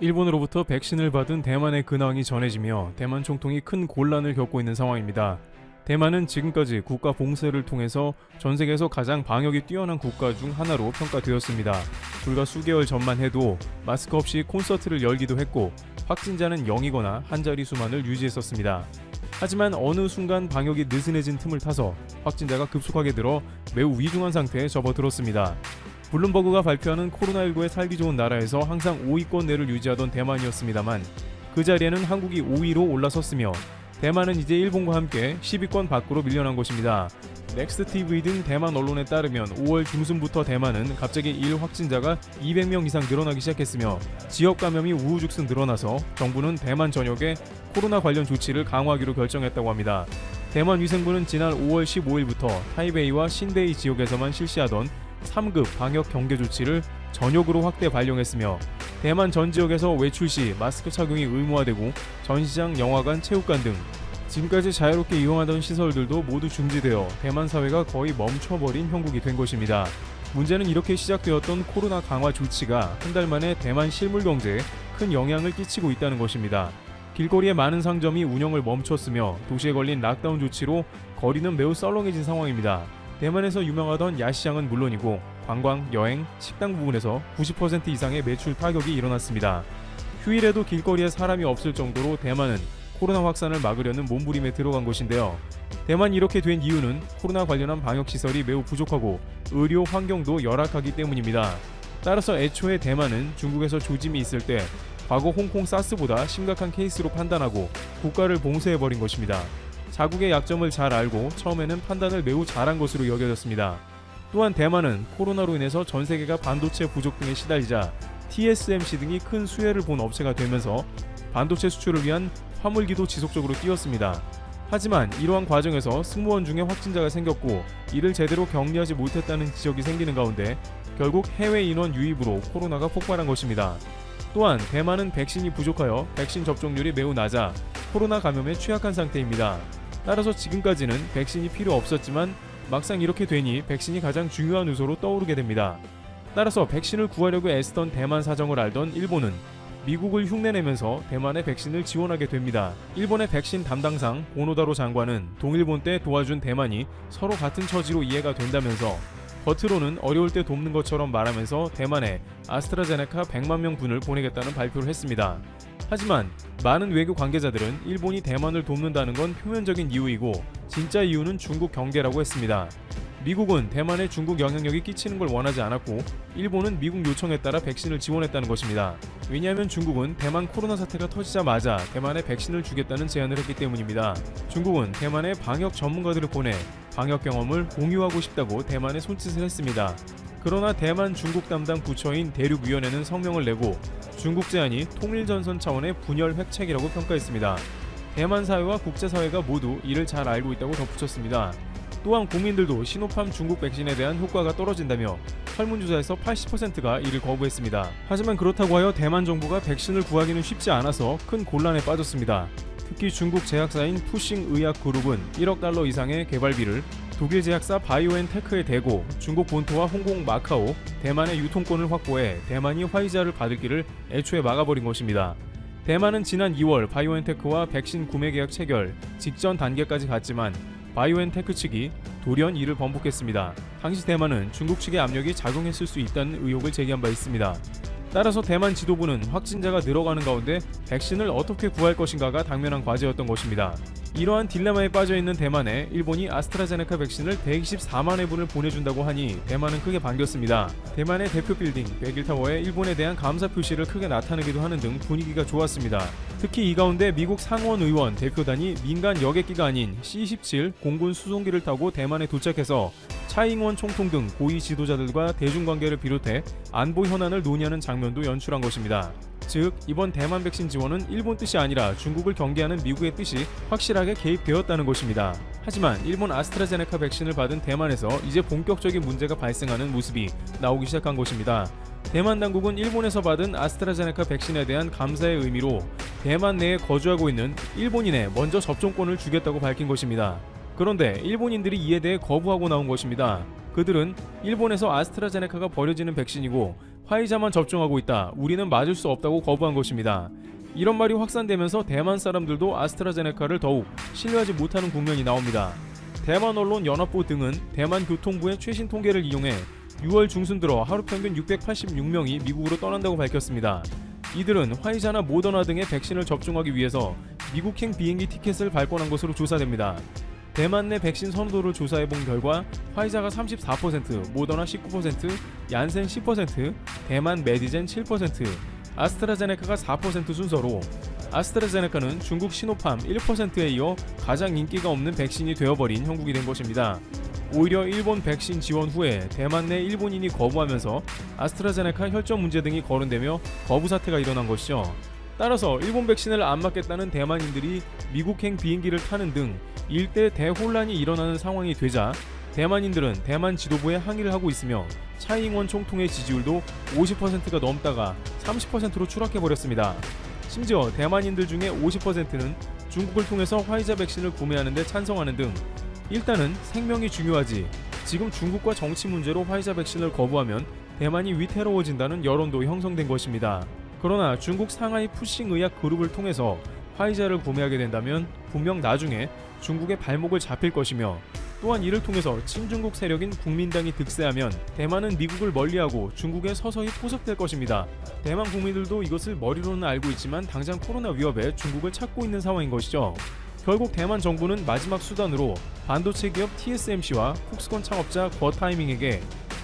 일본으로부터 백신을 받은 대만의 근황이 전해지며 대만 총통이 큰 곤란을 겪고 있는 상황입니다. 대만은 지금까지 국가 봉쇄를 통해서 전 세계에서 가장 방역이 뛰어난 국가 중 하나로 평가되었습니다. 불과 수개월 전만 해도 마스크 없이 콘서트를 열기도 했고 확진자는 0이거나 한 자릿수만을 유지했었습니다. 하지만 어느 순간 방역이 느슨해진 틈을 타서 확진자가 급속하게 늘어 매우 위중한 상태에 접어들었습니다. 블룸버그가 발표하는 코로나19에 살기 좋은 나라에서 항상 5위권 내를 유지하던 대만이었습니다만 그 자리에는 한국이 5위로 올라섰으며 대만은 이제 일본과 함께 10위권 밖으로 밀려난 것입니다. 넥스트TV 등 대만 언론에 따르면 5월 중순부터 대만은 갑자기 일 확진자가 200명 이상 늘어나기 시작했으며 지역 감염이 우후죽순 늘어나서 정부는 대만 전역에 코로나 관련 조치를 강화하기로 결정했다고 합니다. 대만 위생부는 지난 5월 15일부터 타이베이와 신데이 지역에서만 실시하던 3급 방역 경계 조치를 전역으로 확대 발령했으며 대만 전 지역에서 외출 시 마스크 착용이 의무화되고 전시장, 영화관, 체육관 등 지금까지 자유롭게 이용하던 시설들도 모두 중지되어 대만 사회가 거의 멈춰버린 형국이 된 것입니다. 문제는 이렇게 시작되었던 코로나 강화 조치가 한 달 만에 대만 실물 경제에 큰 영향을 끼치고 있다는 것입니다. 길거리의 많은 상점이 운영을 멈췄으며 도시에 걸린 락다운 조치로 거리는 매우 썰렁해진 상황입니다. 대만에서 유명하던 야시장은 물론이고 관광, 여행, 식당 부분에서 90% 이상의 매출 타격이 일어났습니다. 휴일에도 길거리에 사람이 없을 정도로 대만은 코로나 확산을 막으려는 몸부림에 들어간 것인데요. 대만이 이렇게 된 이유는 코로나 관련한 방역시설이 매우 부족하고 의료 환경도 열악하기 때문입니다. 따라서 애초에 대만은 중국에서 조짐이 있을 때 과거 홍콩 사스보다 심각한 케이스로 판단하고 국가를 봉쇄해버린 것입니다. 자국의 약점을 잘 알고 처음에는 판단을 매우 잘한 것으로 여겨졌습니다. 또한 대만은 코로나로 인해서 전 세계가 반도체 부족 등에 시달리자 TSMC 등이 큰 수혜를 본 업체가 되면서 반도체 수출을 위한 화물기도 지속적으로 띄웠습니다. 하지만 이러한 과정에서 승무원 중에 확진자가 생겼고 이를 제대로 격리하지 못했다는 지적이 생기는 가운데 결국 해외 인원 유입으로 코로나가 폭발한 것입니다. 또한 대만은 백신이 부족하여 백신 접종률이 매우 낮아 코로나 감염에 취약한 상태입니다. 따라서 지금까지는 백신이 필요 없었지만 막상 이렇게 되니 백신이 가장 중요한 요소로 떠오르게 됩니다. 따라서 백신을 구하려고 애쓰던 대만 사정을 알던 일본은 미국을 흉내내면서 대만의 백신을 지원하게 됩니다. 일본의 백신 담당상 고노다로 장관은 동일본 때 도와준 대만이 서로 같은 처지로 이해가 된다면서 겉으로는 어려울 때 돕는 것처럼 말하면서 대만에 아스트라제네카 100만 명 분을 보내겠다는 발표를 했습니다. 하지만 많은 외교 관계자들은 일본이 대만을 돕는다는 건 표면적인 이유이고 진짜 이유는 중국 경계라고 했습니다. 미국은 대만에 중국 영향력이 끼치는 걸 원하지 않았고 일본은 미국 요청에 따라 백신을 지원했다는 것입니다. 왜냐하면 중국은 대만 코로나 사태가 터지자마자 대만에 백신을 주겠다는 제안을 했기 때문입니다. 중국은 대만에 방역 전문가들을 보내 방역 경험을 공유하고 싶다고 대만에 손짓을 했습니다. 그러나 대만 중국 담당 부처인 대륙위원회는 성명을 내고 중국 제안이 통일전선 차원의 분열 획책이라고 평가했습니다. 대만 사회와 국제사회가 모두 이를 잘 알고 있다고 덧붙였습니다. 또한 국민들도 시노팜 중국 백신에 대한 효과가 떨어진다며 설문조사에서 80%가 이를 거부했습니다. 하지만 그렇다고 하여 대만 정부가 백신을 구하기는 쉽지 않아서 큰 곤란에 빠졌습니다. 특히 중국 제약사인 푸싱 의약그룹은 1억 달러 이상의 개발비를 독일 제약사 바이오엔테크에 대고 중국 본토와 홍콩, 마카오, 대만의 유통권을 확보해 대만이 화이자를 받을 길을 애초에 막아버린 것입니다. 대만은 지난 2월 바이오엔테크와 백신 구매 계약 체결 직전 단계까지 갔지만 바이오엔테크 측이 돌연 이를 번복했습니다. 당시 대만은 중국 측의 압력이 작용했을 수 있다는 의혹을 제기한 바 있습니다. 따라서 대만 지도부는 확진자가 늘어가는 가운데 백신을 어떻게 구할 것인가가 당면한 과제였던 것입니다. 이러한 딜레마에 빠져있는 대만에 일본이 아스트라제네카 백신을 124만 회분을 보내준다고 하니 대만은 크게 반겼습니다. 대만의 대표 빌딩 백일타워에 일본에 대한 감사 표시를 크게 나타내기도 하는 등 분위기가 좋았습니다. 특히 이 가운데 미국 상원 의원 대표단이 민간 여객기가 아닌 C-17 공군 수송기를 타고 대만에 도착해서 차이잉원 총통 등 고위 지도자들과 대중관계를 비롯해 안보 현안을 논의하는 장면도 연출한 것입니다. 즉, 이번 대만 백신 지원은 일본 뜻이 아니라 중국을 경계하는 미국의 뜻이 확실하게 개입되었다는 것입니다. 하지만 일본 아스트라제네카 백신을 받은 대만에서 이제 본격적인 문제가 발생하는 모습이 나오기 시작한 것입니다. 대만 당국은 일본에서 받은 아스트라제네카 백신에 대한 감사의 의미로 대만 내에 거주하고 있는 일본인에 먼저 접종권을 주겠다고 밝힌 것입니다. 그런데 일본인들이 이에 대해 거부하고 나온 것입니다. 그들은 일본에서 아스트라제네카가 버려지는 백신이고 화이자만 접종하고 있다. 우리는 맞을 수 없다고 거부한 것입니다. 이런 말이 확산되면서 대만 사람들도 아스트라제네카를 더욱 신뢰하지 못하는 국면이 나옵니다. 대만 언론 연합보 등은 대만 교통부의 최신 통계를 이용해 6월 중순 들어 하루 평균 686명이 미국으로 떠난다고 밝혔습니다. 이들은 화이자나 모더나 등의 백신을 접종하기 위해서 미국행 비행기 티켓을 발권한 것으로 조사됩니다. 대만 내 백신 선호도를 조사해본 결과 화이자가 34%, 모더나 19%, 얀센 10%, 대만 메디젠 7%, 아스트라제네카가 4% 순서로 아스트라제네카는 중국 시노팜 1%에 이어 가장 인기가 없는 백신이 되어버린 형국이 된 것입니다. 오히려 일본 백신 지원 후에 대만 내 일본인이 거부하면서 아스트라제네카 혈전 문제 등이 거론되며 거부 사태가 일어난 것이죠. 따라서 일본 백신을 안 맞겠다는 대만인들이 미국행 비행기를 타는 등 일대 대혼란이 일어나는 상황이 되자 대만인들은 대만 지도부에 항의를 하고 있으며 차이잉원 총통의 지지율도 50%가 넘다가 30%로 추락해버렸습니다. 심지어 대만인들 중에 50%는 중국을 통해서 화이자 백신을 구매하는 데 찬성하는 등 일단은 생명이 중요하지 지금 중국과 정치 문제로 화이자 백신을 거부하면 대만이 위태로워진다는 여론도 형성된 것입니다. 그러나 중국 상하이 푸싱 의학 그룹을 통해서 화이자를 구매하게 된다면 분명 나중에 중국의 발목을 잡힐 것이며 또한 이를 통해서 친중국 세력인 국민당이 득세하면 대만은 미국을 멀리하고 중국에 서서히 포섭될 것입니다. 대만 국민들도 이것을 머리로는 알고 있지만 당장 코로나 위협에 중국을 찾고 있는 상황인 것이죠. 결국 대만 정부는 마지막 수단으로 반도체 기업 TSMC와 폭스콘 창업자 거타이밍에게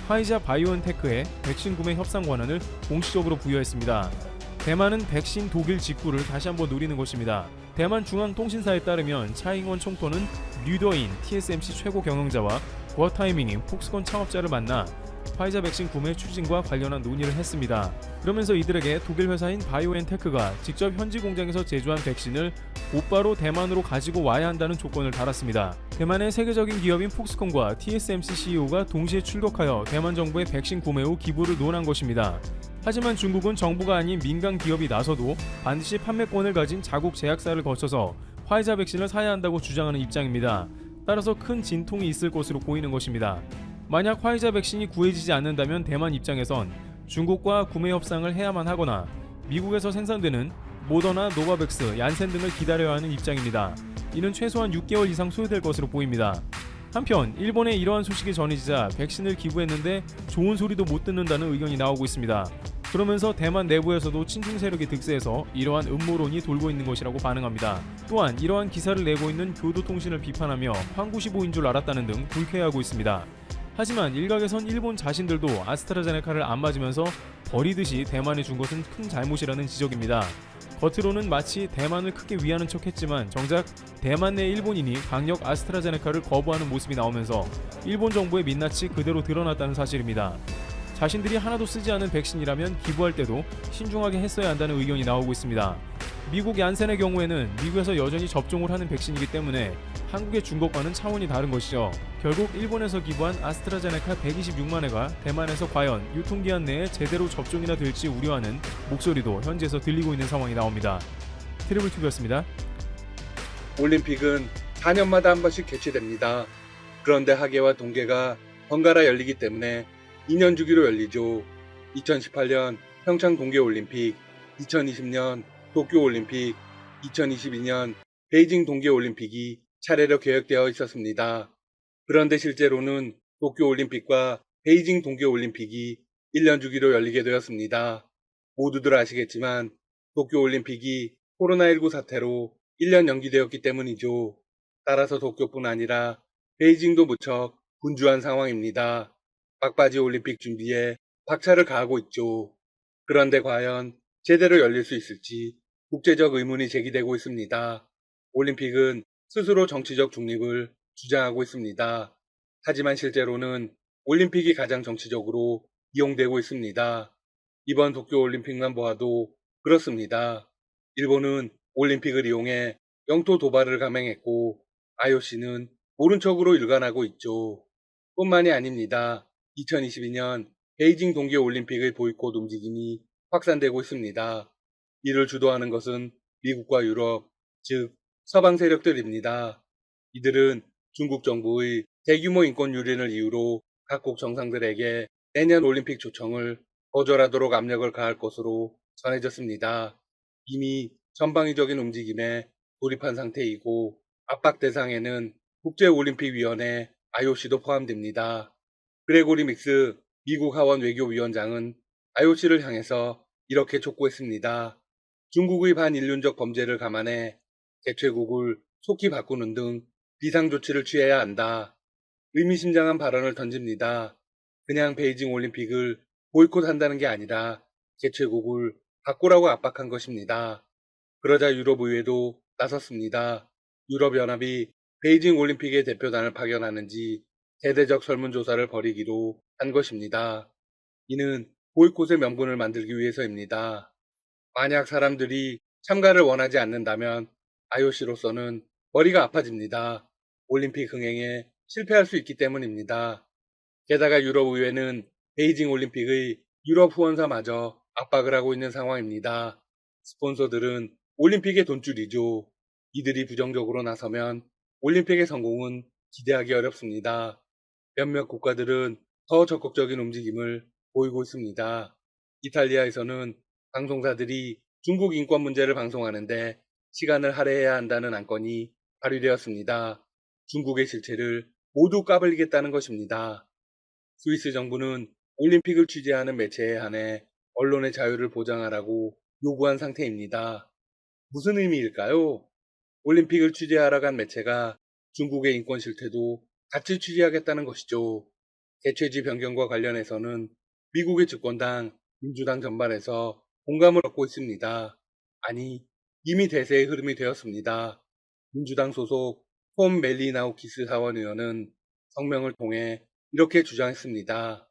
화이자 바이오엔테크의 백신 구매 협상 권한을 공식적으로 부여했습니다. 대만은 백신 독일 직구를 다시 한번 노리는 것입니다. 대만 중앙통신사에 따르면 차잉원 총토는 류더인 TSMC 최고 경영자와 거타이밍인 폭스콘 창업자를 만나 화이자 백신 구매 추진과 관련한 논의를 했습니다. 그러면서 이들에게 독일 회사인 바이오엔테크가 직접 현지 공장에서 제조한 백신을 곧바로 대만으로 가지고 와야 한다는 조건을 달았습니다. 대만의 세계적인 기업인 폭스콘과 TSMC CEO가 동시에 출격하여 대만 정부의 백신 구매 후 기부를 논한 것입니다. 하지만 중국은 정부가 아닌 민간 기업이 나서도 반드시 판매권을 가진 자국 제약사를 거쳐서 화이자 백신을 사야 한다고 주장하는 입장입니다. 따라서 큰 진통이 있을 것으로 보이는 것입니다. 만약 화이자 백신이 구해지지 않는다면 대만 입장에선 중국과 구매 협상을 해야만 하거나 미국에서 생산되는 모더나, 노바백스, 얀센 등을 기다려야 하는 입장입니다. 이는 최소한 6개월 이상 소요될 것으로 보입니다. 한편 일본의 이러한 소식이 전해지자 백신을 기부했는데 좋은 소리도 못 듣는다는 의견이 나오고 있습니다. 그러면서 대만 내부에서도 친중 세력이 득세해서 이러한 음모론이 돌고 있는 것이라고 반응합니다. 또한 이러한 기사를 내고 있는 교도통신을 비판하며 황구시보인 줄 알았다는 등 불쾌해하고 있습니다. 하지만 일각에선 일본 자신들도 아스트라제네카를 안 맞으면서 버리듯이 대만에 준 것은 큰 잘못이라는 지적입니다. 겉으로는 마치 대만을 크게 위하는 척했지만 정작 대만 내 일본인이 강력 아스트라제네카를 거부하는 모습이 나오면서 일본 정부의 민낯이 그대로 드러났다는 사실입니다. 자신들이 하나도 쓰지 않은 백신이라면 기부할 때도 신중하게 했어야 한다는 의견이 나오고 있습니다. 미국 얀센의 경우에는 미국에서 여전히 접종을 하는 백신이기 때문에 한국의 준 것과는 차원이 다른 것이죠. 결국 일본에서 기부한 아스트라제네카 126만 회가 대만에서 과연 유통기한 내에 제대로 접종이나 될지 우려하는 목소리도 현지에서 들리고 있는 상황이 나옵니다. 트리블TV였습니다. 올림픽은 4년마다 한 번씩 개최됩니다. 그런데 하계와 동계가 번갈아 열리기 때문에 2년 주기로 열리죠. 2018년 평창 동계올림픽, 2020년 도쿄올림픽, 2022년 베이징 동계올림픽이 차례로 계획되어 있었습니다. 그런데 실제로는 도쿄올림픽과 베이징 동계올림픽이 1년 주기로 열리게 되었습니다. 모두들 아시겠지만 도쿄올림픽이 코로나19 사태로 1년 연기되었기 때문이죠. 따라서 도쿄뿐 아니라 베이징도 무척 분주한 상황입니다. 막바지 올림픽 준비에 박차를 가하고 있죠. 그런데 과연 제대로 열릴 수 있을지 국제적 의문이 제기되고 있습니다. 올림픽은 스스로 정치적 중립을 주장하고 있습니다. 하지만 실제로는 올림픽이 가장 정치적으로 이용되고 있습니다. 이번 도쿄올림픽만 보아도 그렇습니다. 일본은 올림픽을 이용해 영토 도발을 감행했고 IOC는 모른 척으로 일관하고 있죠. 뿐만이 아닙니다. 2022년 베이징 동계올림픽의 보이콧 움직임이 확산되고 있습니다. 이를 주도하는 것은 미국과 유럽, 즉 서방 세력들입니다. 이들은 중국 정부의 대규모 인권 유린을 이유로 각국 정상들에게 내년 올림픽 초청을 거절하도록 압력을 가할 것으로 전해졌습니다. 이미 전방위적인 움직임에 돌입한 상태이고 압박 대상에는 국제올림픽위원회 IOC도 포함됩니다. 그레고리 믹스 미국 하원 외교위원장은 IOC를 향해서 이렇게 촉구했습니다. 중국의 반인륜적 범죄를 감안해 개최국을 속히 바꾸는 등 비상조치를 취해야 한다. 의미심장한 발언을 던집니다. 그냥 베이징 올림픽을 보이콧한다는 게 아니라 개최국을 바꾸라고 압박한 것입니다. 그러자 유럽의회도 나섰습니다. 유럽연합이 베이징 올림픽의 대표단을 파견하는지 대대적 설문조사를 벌이기로 한 것입니다. 이는 보이콧의 명분을 만들기 위해서입니다. 만약 사람들이 참가를 원하지 않는다면 IOC로서는 머리가 아파집니다. 올림픽 흥행에 실패할 수 있기 때문입니다. 게다가 유럽의회는 베이징 올림픽의 유럽 후원사마저 압박을 하고 있는 상황입니다. 스폰서들은 올림픽의 돈줄이죠. 이들이 부정적으로 나서면 올림픽의 성공은 기대하기 어렵습니다. 몇몇 국가들은 더 적극적인 움직임을 보이고 있습니다. 이탈리아에서는 방송사들이 중국 인권 문제를 방송하는데 시간을 할애해야 한다는 안건이 발의되었습니다. 중국의 실체를 모두 까발리겠다는 것입니다. 스위스 정부는 올림픽을 취재하는 매체에 한해 언론의 자유를 보장하라고 요구한 상태입니다. 무슨 의미일까요? 올림픽을 취재하러 간 매체가 중국의 인권 실태도 같이 취재하겠다는 것이죠. 개최지 변경과 관련해서는 미국의 집권당 민주당 전반에서 공감을 얻고 있습니다. 아니, 이미 대세의 흐름이 되었습니다. 민주당 소속 톰 멜리나우키스 하원의원은 성명을 통해 이렇게 주장했습니다.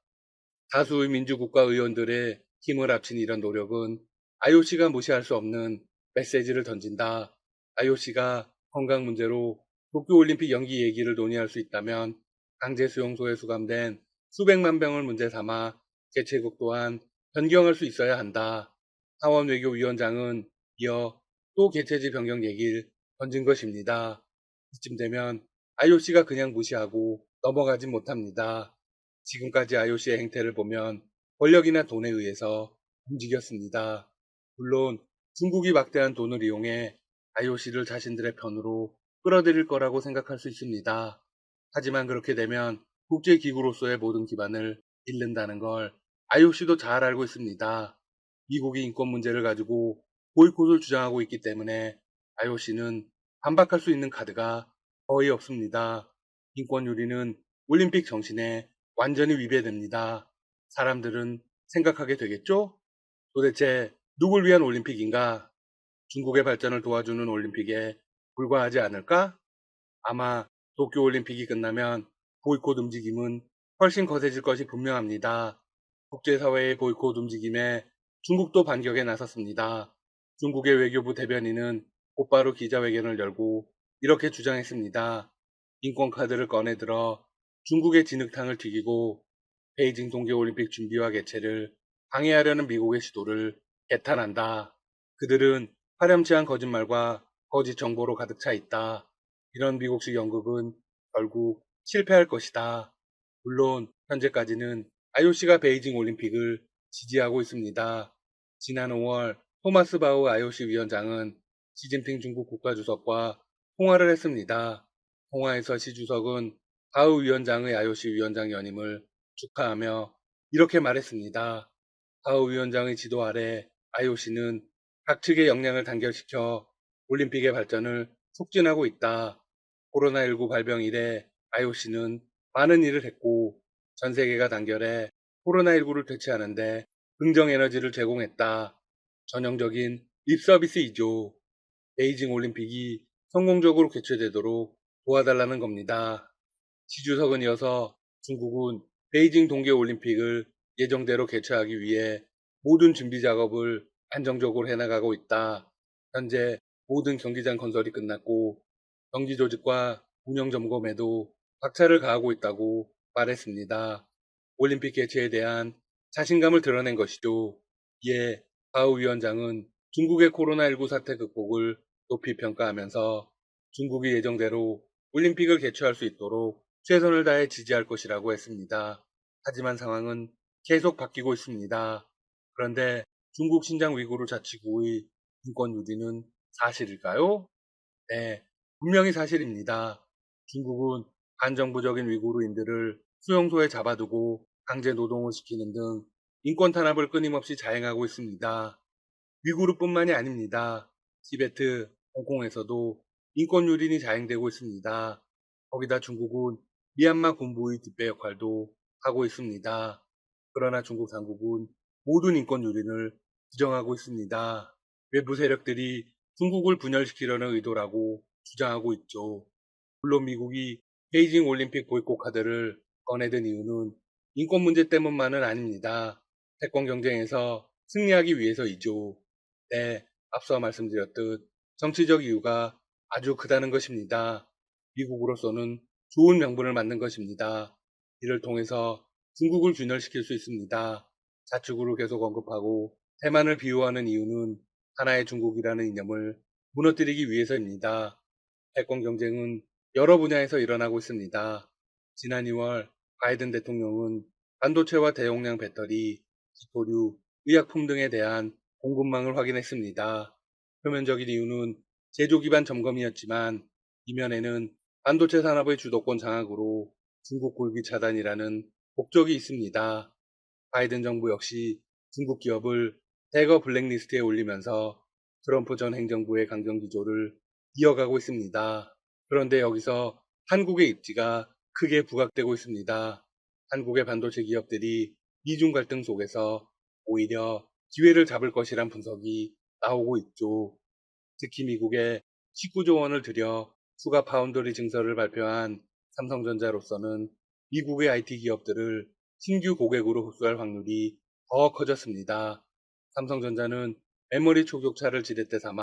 다수의 민주국가 의원들의 힘을 합친 이런 노력은 IOC가 무시할 수 없는 메시지를 던진다. IOC가 건강 문제로 도쿄올림픽 연기 얘기를 논의할 수 있다면 강제 수용소에 수감된 수백만 명을 문제 삼아 개최국 또한 변경할 수 있어야 한다. 하원 외교위원장은 이어 또 개최지 변경 얘기를 던진 것입니다. 이쯤 되면 IOC가 그냥 무시하고 넘어가진 못합니다. 지금까지 IOC의 행태를 보면 권력이나 돈에 의해서 움직였습니다. 물론 중국이 막대한 돈을 이용해 IOC를 자신들의 편으로 끌어들일 거라고 생각할 수 있습니다. 하지만 그렇게 되면 국제기구로서의 모든 기반을 잃는다는 걸 IOC도 잘 알고 있습니다. 미국이 인권 문제를 가지고 보이콧을 주장하고 있기 때문에 IOC는 반박할 수 있는 카드가 거의 없습니다. 인권 유리는 올림픽 정신에 완전히 위배됩니다. 사람들은 생각하게 되겠죠? 도대체 누굴 위한 올림픽인가? 중국의 발전을 도와주는 올림픽에 불과하지 않을까? 아마 도쿄올림픽이 끝나면 보이콧 움직임은 훨씬 거세질 것이 분명합니다. 국제사회의 보이콧 움직임에 중국도 반격에 나섰습니다. 중국의 외교부 대변인은 곧바로 기자회견을 열고 이렇게 주장했습니다. 인권카드를 꺼내들어 중국의 진흙탕을 튀기고 베이징 동계올림픽 준비와 개최를 방해하려는 미국의 시도를 개탄한다. 그들은 파렴치한 거짓말과 거짓 정보로 가득 차 있다. 이런 미국식 연극은 결국 실패할 것이다. 물론 현재까지는 IOC가 베이징 올림픽을 지지하고 있습니다. 지난 5월 토마스 바우 IOC 위원장은 시진핑 중국 국가주석과 통화를 했습니다. 통화에서 시 주석은 바우 위원장의 IOC 위원장 연임을 축하하며 이렇게 말했습니다. 바우 위원장의 지도 아래 IOC는 각 측의 역량을 단결시켜 올림픽의 발전을 촉진하고 있다. 코로나19 발병 이래 IOC는 많은 일을 했고 전 세계가 단결해 코로나19를 퇴치하는데 긍정 에너지를 제공했다. 전형적인 립서비스이죠. 베이징 올림픽이 성공적으로 개최되도록 도와달라는 겁니다. 시 주석은 이어서 중국은 베이징 동계올림픽을 예정대로 개최하기 위해 모든 준비 작업을 안정적으로 해나가고 있다. 현재 모든 경기장 건설이 끝났고 경기 조직과 운영 점검에도 박차를 가하고 있다고 말했습니다. 올림픽 개최에 대한 자신감을 드러낸 것이죠. 이에 바우 위원장은 중국의 코로나19 사태 극복을 높이 평가하면서 중국이 예정대로 올림픽을 개최할 수 있도록 최선을 다해 지지할 것이라고 했습니다. 하지만 상황은 계속 바뀌고 있습니다. 그런데 중국 신장 위구르 자치구의 인권 유린은 사실일까요? 네, 분명히 사실입니다. 중국은 반정부적인 위구르인들을 수용소에 잡아두고 강제 노동을 시키는 등 인권 탄압을 끊임없이 자행하고 있습니다. 위구르뿐만이 아닙니다. 티베트, 홍콩에서도 인권 유린이 자행되고 있습니다. 거기다 중국은 미얀마 군부의 뒷배 역할도 하고 있습니다. 그러나 중국 당국은 모든 인권 유린을 부정하고 있습니다. 외부 세력들이 중국을 분열시키려는 의도라고 주장하고 있죠. 물론 미국이 베이징 올림픽 보이콧 카드를 꺼내든 이유는 인권 문제 때문만은 아닙니다. 패권 경쟁에서 승리하기 위해서이죠. 네, 앞서 말씀드렸듯 정치적 이유가 아주 크다는 것입니다. 미국으로서는 좋은 명분을 만든 것입니다. 이를 통해서 중국을 균열시킬 수 있습니다. 자축으로 계속 언급하고 대만을 비유하는 이유는 하나의 중국이라는 이념을 무너뜨리기 위해서입니다. 패권 경쟁은 여러 분야에서 일어나고 있습니다. 지난 2월 바이든 대통령은 반도체와 대용량 배터리, 기토류, 의약품 등에 대한 공급망을 확인했습니다. 표면적인 이유는 제조 기반 점검이었지만 이면에는 반도체 산업의 주도권 장악으로 중국 굴기 차단이라는 목적이 있습니다. 바이든 정부 역시 중국 기업을 대거 블랙리스트에 올리면서 트럼프 전 행정부의 강경 기조를 이어가고 있습니다. 그런데 여기서 한국의 입지가 크게 부각되고 있습니다. 한국의 반도체 기업들이 미중 갈등 속에서 오히려 기회를 잡을 것이란 분석이 나오고 있죠. 특히 미국에 19조 원을 들여 추가 파운드리 증설을 발표한 삼성전자로서는 미국의 IT 기업들을 신규 고객으로 흡수할 확률이 더 커졌습니다. 삼성전자는 메모리 초격차를 지렛대 삼아